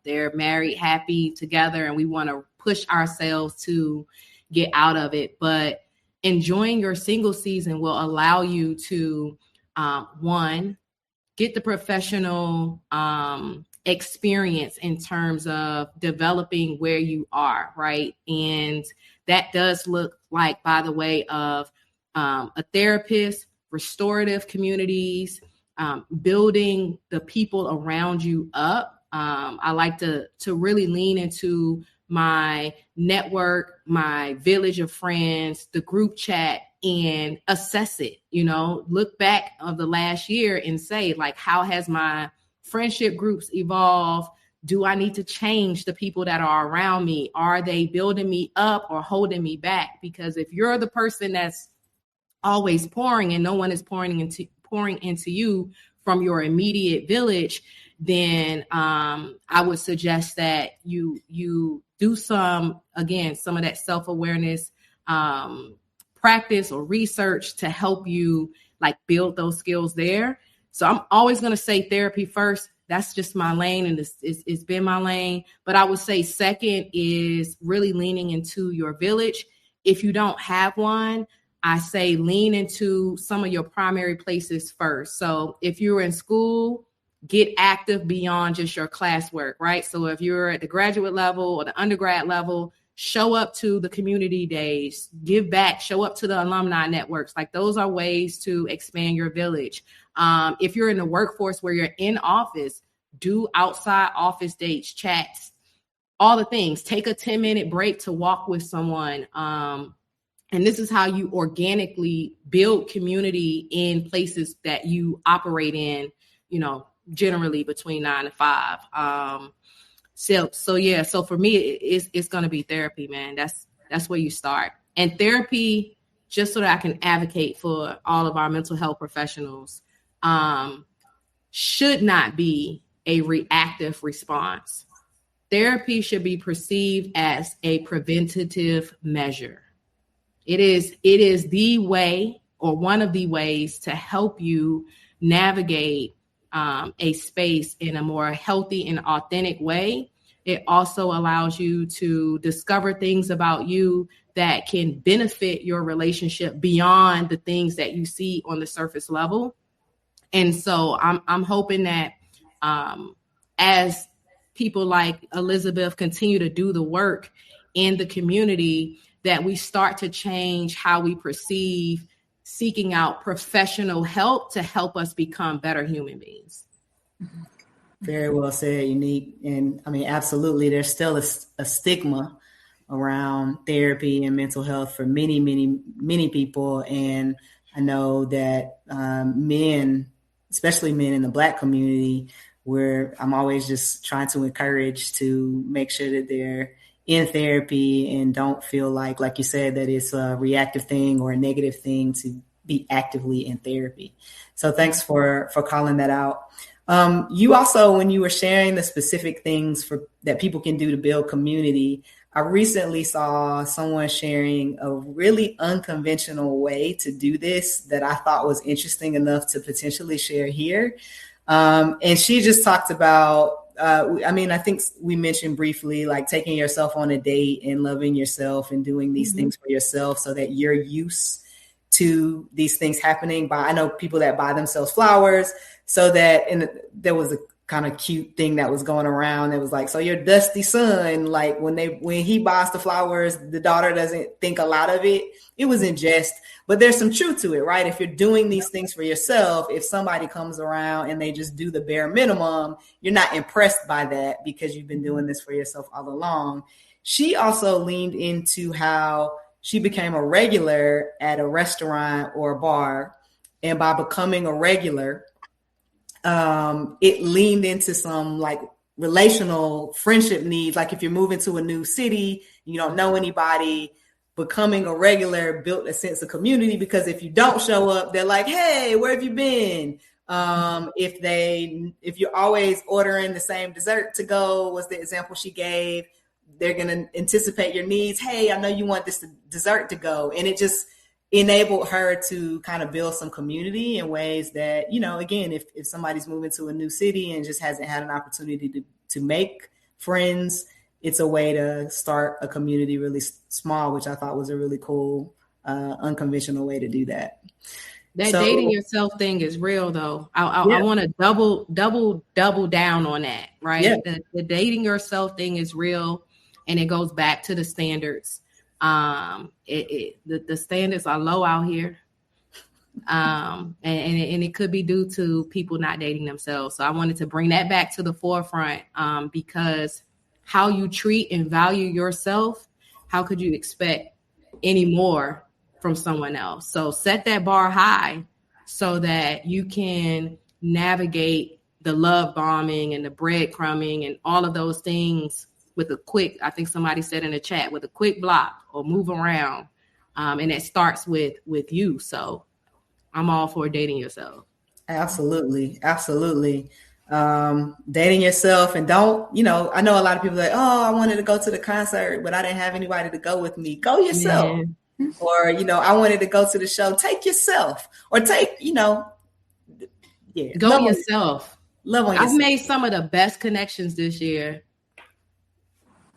they're married, happy together, and we want to push ourselves to get out of it. But enjoying your single season will allow you to, one, get the professional experience in terms of developing where you are, right? And that does look like, by the way, of a therapist, restorative communities, building the people around you up. I like to really lean into my network, my village of friends, the group chat, and assess it, look back of the last year and say, like, how has my friendship groups evolved? Do I need to change the people that are around me? Are they building me up or holding me back? Because if you're the person that's always pouring and no one is pouring into you from your immediate village, then I would suggest that you do some of that self-awareness practice or research to help you like build those skills there. So I'm always going to say therapy first. That's just my lane, and it's been my lane. But I would say second is really leaning into your village. If you don't have one, I say lean into some of your primary places first. So if you're in school, get active beyond just your classwork, right? So if you're at the graduate level or the undergrad level, show up to the community days, give back, show up to the alumni networks. Like, those are ways to expand your village. If you're in the workforce where you're in office, do outside office dates, chats, all the things. Take a 10-minute break to walk with someone. And this is how you organically build community in places that you operate in, generally between 9 to 5. So for me, it's going to be therapy, man. That's where you start. And therapy, just so that I can advocate for all of our mental health professionals, should not be a reactive response. Therapy should be perceived as a preventative measure. It is the way, or one of the ways, to help you navigate a space in a more healthy and authentic way. It also allows you to discover things about you that can benefit your relationship beyond the things that you see on the surface level. And so I'm hoping that as people like Elizabeth continue to do the work in the community, that we start to change how we perceive seeking out professional help to help us become better human beings. Very well said, Unique. And I mean, absolutely, there's still a stigma around therapy and mental health for many, many, many people. And I know that men, especially men in the Black community, where I'm always just trying to encourage to make sure that they're in therapy and don't feel like you said, that it's a reactive thing or a negative thing to be actively in therapy. So thanks for calling that out. You also, when you were sharing the specific things that people can do to build community, I recently saw someone sharing a really unconventional way to do this that I thought was interesting enough to potentially share here. And she just talked about, I think we mentioned briefly, like taking yourself on a date and loving yourself and doing these things for yourself so that you're used to these things happening. I know people that buy themselves flowers so that, and there was a kind of cute thing that was going around. It was like, so your dusty son, like when he buys the flowers, the daughter doesn't think a lot of it. It was in jest, but there's some truth to it, right? If you're doing these things for yourself, if somebody comes around and they just do the bare minimum, you're not impressed by that because you've been doing this for yourself all along. She also leaned into how she became a regular at a restaurant or a bar. And by becoming a regular, it leaned into some like relational friendship needs. Like if you're moving to a new city, you don't know anybody, becoming a regular built a sense of community, because if you don't show up, they're like, hey, where have you been? If you're always ordering the same dessert to go, was the example she gave, they're going to anticipate your needs. Hey, I know you want this dessert to go. And it just enabled her to kind of build some community in ways that, again, if somebody's moving to a new city and just hasn't had an opportunity to make friends, it's a way to start a community really small, which I thought was a really cool, unconventional way to do that. That dating yourself thing is real, though. I want to double down on that, right? Yeah. The dating yourself thing is real, and it goes back to the standards. The standards are low out here, and it could be due to people not dating themselves. So I wanted to bring that back to the forefront, because how you treat and value yourself, how could you expect any more from someone else? So set that bar high so that you can navigate the love bombing and the breadcrumbing and all of those things with a quick, I think somebody said in the chat, with a quick block or move around. And it starts with you. So I'm all for dating yourself. Absolutely. Absolutely. Dating yourself, and don't, I know a lot of people are like, oh, I wanted to go to the concert, but I didn't have anybody to go with me. Go yourself. Yeah. Or, I wanted to go to the show. Take yourself, or take, go yourself. Love on yourself. I've made some of the best connections this year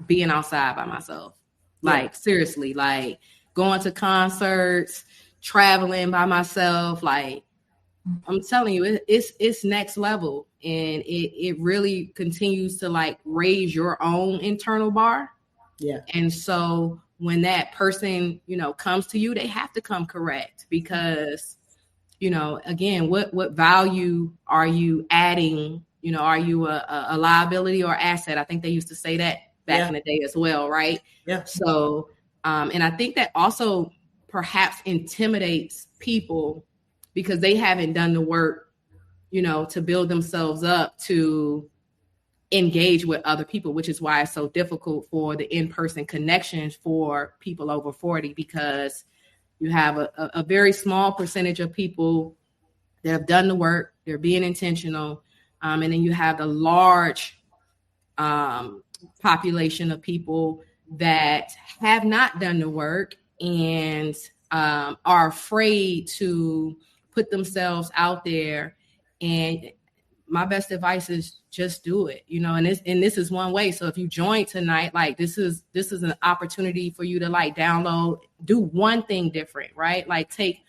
being outside by myself. Like, seriously, like going to concerts, traveling by myself. Like, I'm telling you, it's next level, and it really continues to like raise your own internal bar. Yeah. And so when that person, comes to you, they have to come correct, because, again, what value are you adding? Are you a liability or asset? I think they used to say that back in the day as well, right? Yeah. So, and I think that also perhaps intimidates people because they haven't done the work, to build themselves up to engage with other people, which is why it's so difficult for the in-person connections for people over 40, because you have a very small percentage of people that have done the work, they're being intentional, and then you have the large population of people that have not done the work and are afraid to put themselves out there. And my best advice is just do it, and this is one way. So if you join tonight, like this is an opportunity for you to like download, do one thing different, right? Like take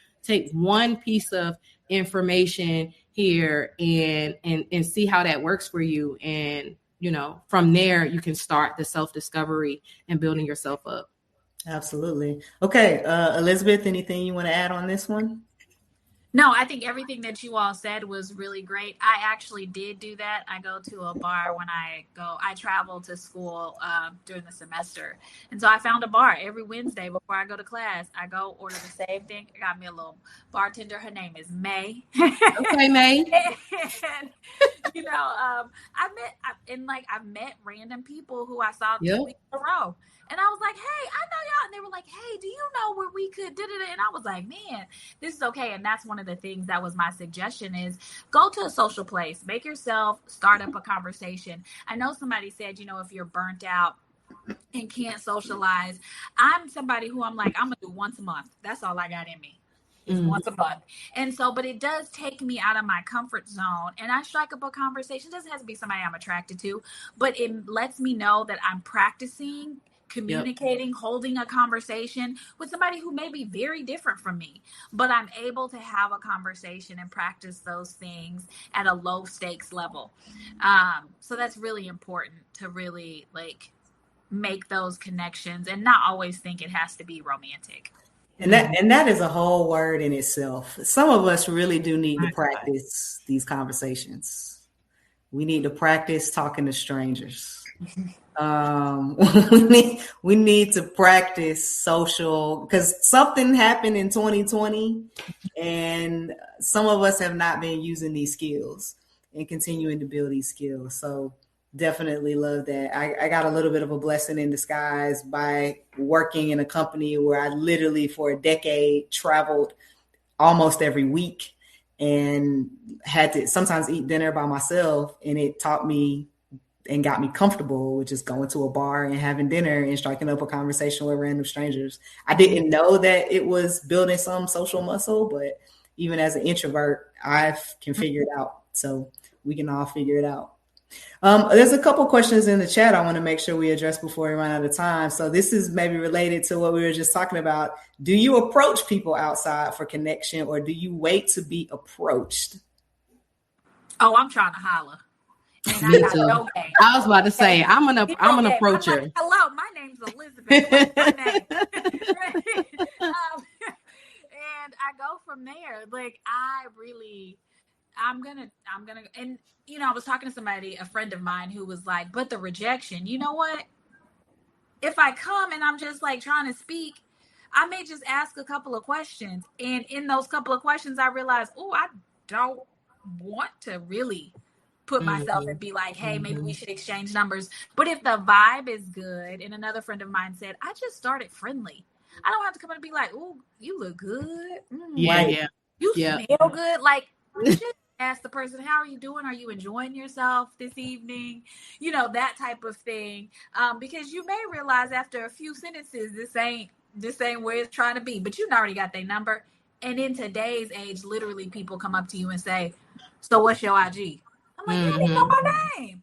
one piece of information here and see how that works for you. And, from there you can start the self-discovery and building yourself up. Absolutely. Okay. Elizabeth, anything you want to add on this one? No, I think everything that you all said was really great. I actually did do that. I go to a bar when I travel to school during the semester. And so I found a bar every Wednesday before I go to class. I go order the same thing. I got me a little bartender. Her name is May. Okay, May. And, I've met random people who I saw 2 weeks in a row. And I was like, hey, I know y'all. And they were like, hey, do you know where we could da-da-da? And I was like, man, this is okay. And that's one of the things that was my suggestion is go to a social place, make yourself start up a conversation. I know somebody said, if you're burnt out and can't socialize, I'm somebody who I'm like, I'm going to do once a month. That's all I got in me. Is once a month. And so, but it does take me out of my comfort zone, and I strike up a conversation. It doesn't have to be somebody I'm attracted to, but it lets me know that I'm practicing communicating, holding a conversation with somebody who may be very different from me, but I'm able to have a conversation and practice those things at a low stakes level. So that's really important to really make those connections and not always think it has to be romantic. And that is a whole word in itself. Some of us really do need to practice these conversations. We need to practice talking to strangers. We need to practice social, because something happened in 2020 and some of us have not been using these skills and continuing to build these skills. So definitely love that. I got a little bit of a blessing in disguise by working in a company where I literally for a decade traveled almost every week. and had to sometimes eat dinner by myself. And it taught me and got me comfortable with just going to a bar and having dinner and striking up a conversation with random strangers. I didn't know that it was building some social muscle, but even as an introvert, I can figure it out. So we can all figure it out. There's a couple questions in the chat I want to make sure we address before we run out of time. So this is maybe related to what we were just talking about. Do you approach people outside for connection, or do you wait to be approached? Oh, I'm trying to holler. And Me too. I was about to say, I'm an approacher. Like, hello, my name's Elizabeth. What's my name? And I go from there. Like, I'm gonna, and you know, I was talking to somebody, a friend of mine, who was like, but the rejection, you know what? If I come and I'm just like trying to speak, I may just ask a couple of questions. And in those couple of questions, I realize, oh, I don't want to really put myself and be like, hey, maybe we should exchange numbers. But if the vibe is good, and another friend of mine said, I just started friendly. I don't have to come in and be like, oh, you look good. Yeah. You smell good. Like, just ask the person, how are you doing? Are you enjoying yourself this evening? You know, that type of thing. Because you may realize after a few sentences, this ain't where it's trying to be, but you already got their number. And in today's age, literally people come up to you and say, so what's your IG? I'm like, you didn't know my name.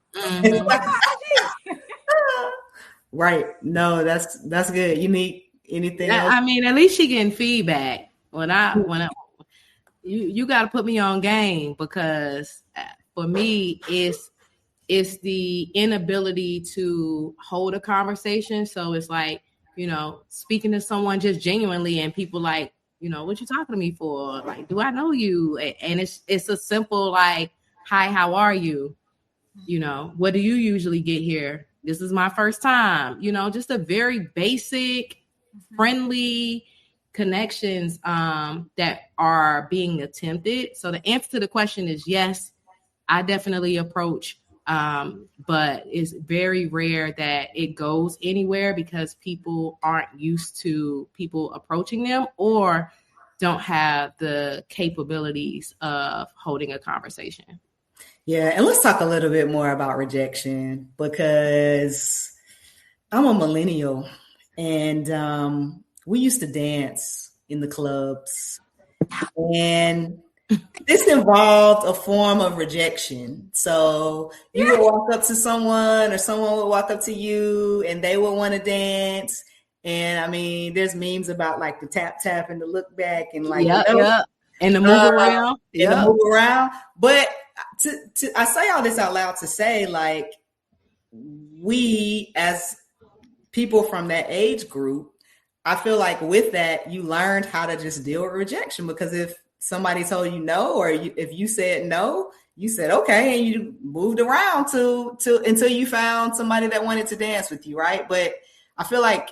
Right. No, that's good. You need anything else? I mean, at least she getting feedback. When you got to put me on game, because for me, it's the inability to hold a conversation. So it's like, you know, speaking to someone just genuinely, and people like, you know, what you talking to me for? Like, do I know you? And it's a simple like, hi, how are you? You know, what do you usually get here? This is my first time. You know, just a very basic, friendly connections that are being attempted. So the answer to the question is yes, I definitely approach, but it's very rare that it goes anywhere because people aren't used to people approaching them or don't have the capabilities of holding a conversation. Yeah, and let's talk a little bit more about rejection, because I'm a millennial, and we used to dance in the clubs, and this involved a form of rejection. So you would walk up to someone, or someone would walk up to you, and they would want to dance. And I mean, there's memes about like the tap and the look back and like and the move around, and the move around. But I say all this out loud to say, like, we as people from that age group, I feel like with that, you learned how to just deal with rejection, because if somebody told you no, or if you said no, you said okay, and you moved around to until you found somebody that wanted to dance with you, right? But I feel like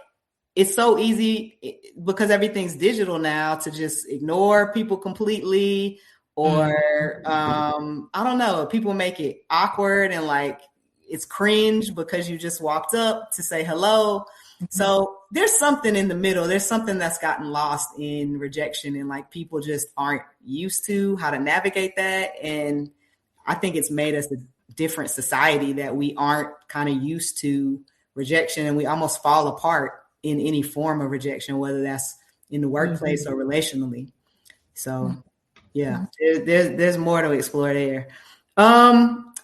it's so easy because everything's digital now to just ignore people completely, or I don't know, people make it awkward and like it's cringe because you just walked up to say hello. So there's something in the middle. There's something that's gotten lost in rejection, and like people just aren't used to how to navigate that. And I think it's made us a different society that we aren't kind of used to rejection, and we almost fall apart in any form of rejection, whether that's in the workplace or relationally. So yeah, there's more to explore there.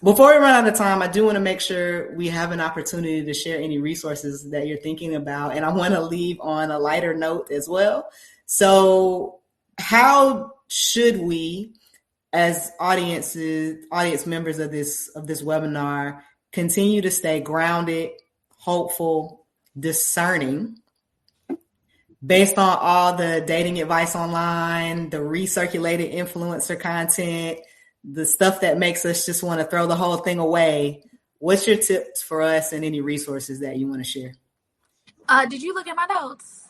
Before we run out of time, I do want to make sure we have an opportunity to share any resources that you're thinking about. And I want to leave on a lighter note as well. So how should we, as audience members of this webinar, continue to stay grounded, hopeful, discerning, based on all the dating advice online, the recirculated influencer content, the stuff that makes us just want to throw the whole thing away? What's your tips for us and any resources that you want to share? Did you look at my notes?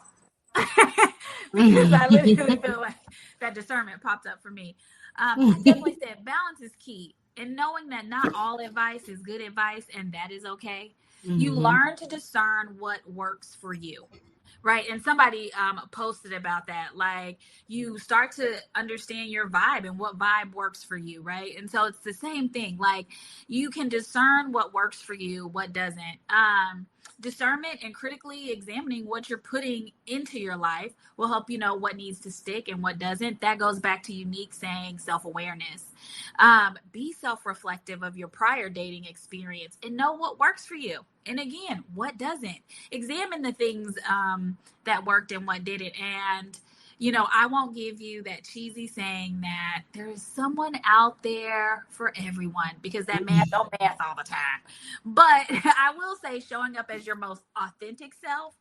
Because I literally feel like that discernment popped up for me. I definitely said balance is key. And knowing that not all advice is good advice, and that is okay. You learn to discern what works for you. Right. And somebody posted about that. Like, you start to understand your vibe and what vibe works for you. Right. And so it's the same thing. Like, you can discern what works for you, what doesn't. Discernment and critically examining what you're putting into your life will help you know what needs to stick and what doesn't. That goes back to Unique saying self-awareness. Be self-reflective of your prior dating experience and know what works for you. And again, what doesn't. Examine the things that worked and what didn't. And, you know, I won't give you that cheesy saying that there is someone out there for everyone, because that man don't math all the time. But I will say, showing up as your most authentic self,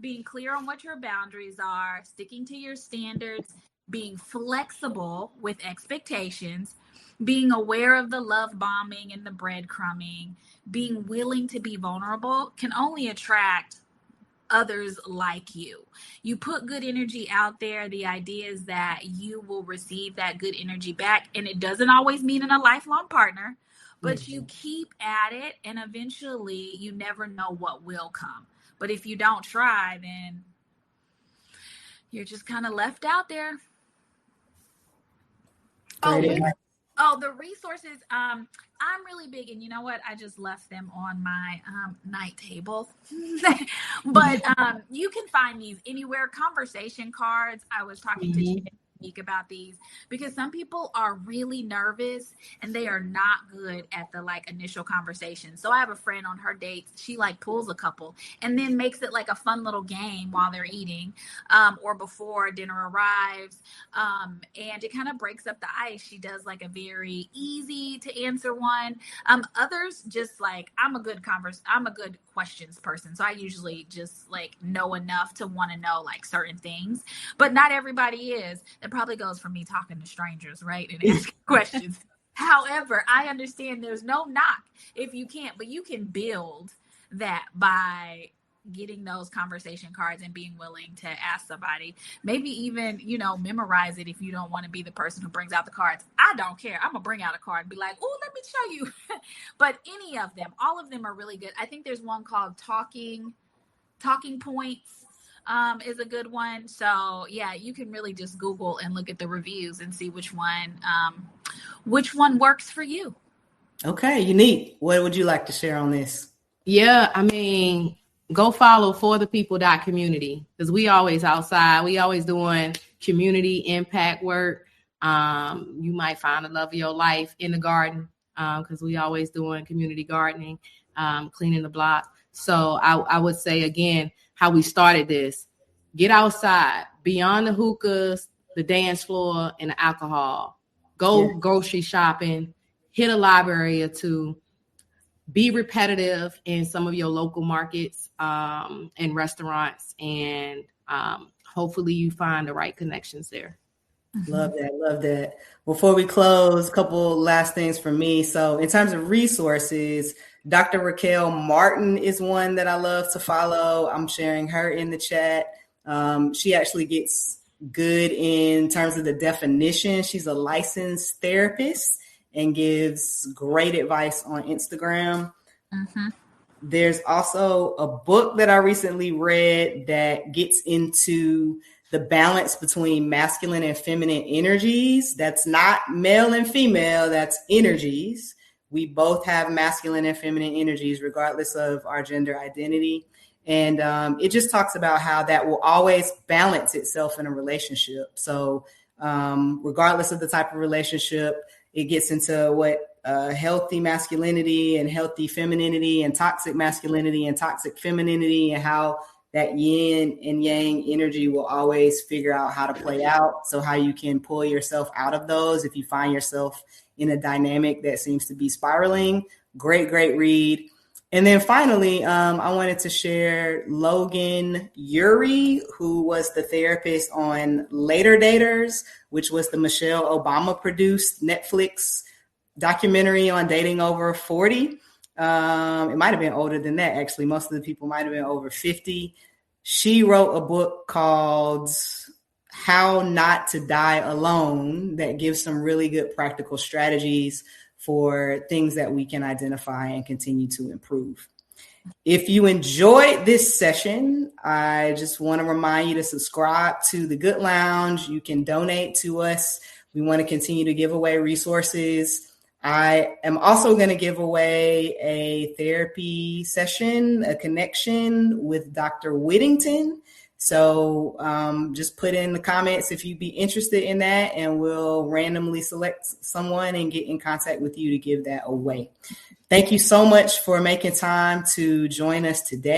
being clear on what your boundaries are, sticking to your standards, being flexible with expectations, being aware of the love bombing and the breadcrumbing, being willing to be vulnerable can only attract others like you. You put good energy out there. The idea is that you will receive that good energy back. And it doesn't always mean in a lifelong partner, but you keep at it, and eventually you never know what will come. But if you don't try, then you're just kind of left out there. The resources. I'm really big, and you know what? I just left them on my night table. But you can find these anywhere. Conversation cards. I was talking to Unique about these, because some people are really nervous and they are not good at the like initial conversation. So I have a friend on her dates, she like pulls a couple and then makes it like a fun little game while they're eating, or before dinner arrives, and it kind of breaks up the ice. She does like a very easy to answer one. Others just like, I'm a good questions person, so I usually just like know enough to want to know like certain things, but not everybody is. That probably goes for me talking to strangers, right, and asking questions. However, I understand there's no knock if you can't, but you can build that by getting those conversation cards and being willing to ask somebody. Maybe even, you know, memorize it if you don't want to be the person who brings out the cards. I don't care. I'm gonna bring out a card and be like, oh, let me show you. But any of them, all of them are really good. I think there's one called Talking Points, is a good one. So yeah, you can really just Google and look at the reviews and see which one works for you. Okay, Unique. What would you like to share on this? Yeah, I mean, go follow forthepeople.community, because we always outside. We always doing community impact work. You might find the love of your life in the garden, because we always doing community gardening, cleaning the block. So I would say, again, how we started this: get outside, beyond the hookahs, the dance floor, and the alcohol. Go grocery shopping, hit a library or two. Be repetitive in some of your local markets and restaurants, and hopefully you find the right connections there. Love that. Before we close, a couple last things from me. So in terms of resources, Dr. Raquel Martin is one that I love to follow. I'm sharing her in the chat. She actually gets good in terms of the definition. She's a licensed therapist and gives great advice on Instagram. There's also a book that I recently read that gets into the balance between masculine and feminine energies. That's not male and female, that's energies. We both have masculine and feminine energies, regardless of our gender identity. And it just talks about how that will always balance itself in a relationship. So regardless of the type of relationship, it gets into what healthy masculinity and healthy femininity and toxic masculinity and toxic femininity, and how that yin and yang energy will always figure out how to play out. So how you can pull yourself out of those if you find yourself in a dynamic that seems to be spiraling. Great read. And then finally, I wanted to share Logan Ury, who was the therapist on Later Daters, which was the Michelle Obama produced Netflix documentary on dating over 40. It might have been older than that, actually. Most of the people might have been over 50. She wrote a book called How Not to Die Alone that gives some really good practical strategies for things that we can identify and continue to improve. If you enjoyed this session, I just want to remind you to subscribe to the Good Lounge. You can donate to us. We want to continue to give away resources. I am also going to give away a therapy session, a connection with Dr. Whittington. So just put in the comments if you'd be interested in that, and we'll randomly select someone and get in contact with you to give that away. Thank you so much for making time to join us today.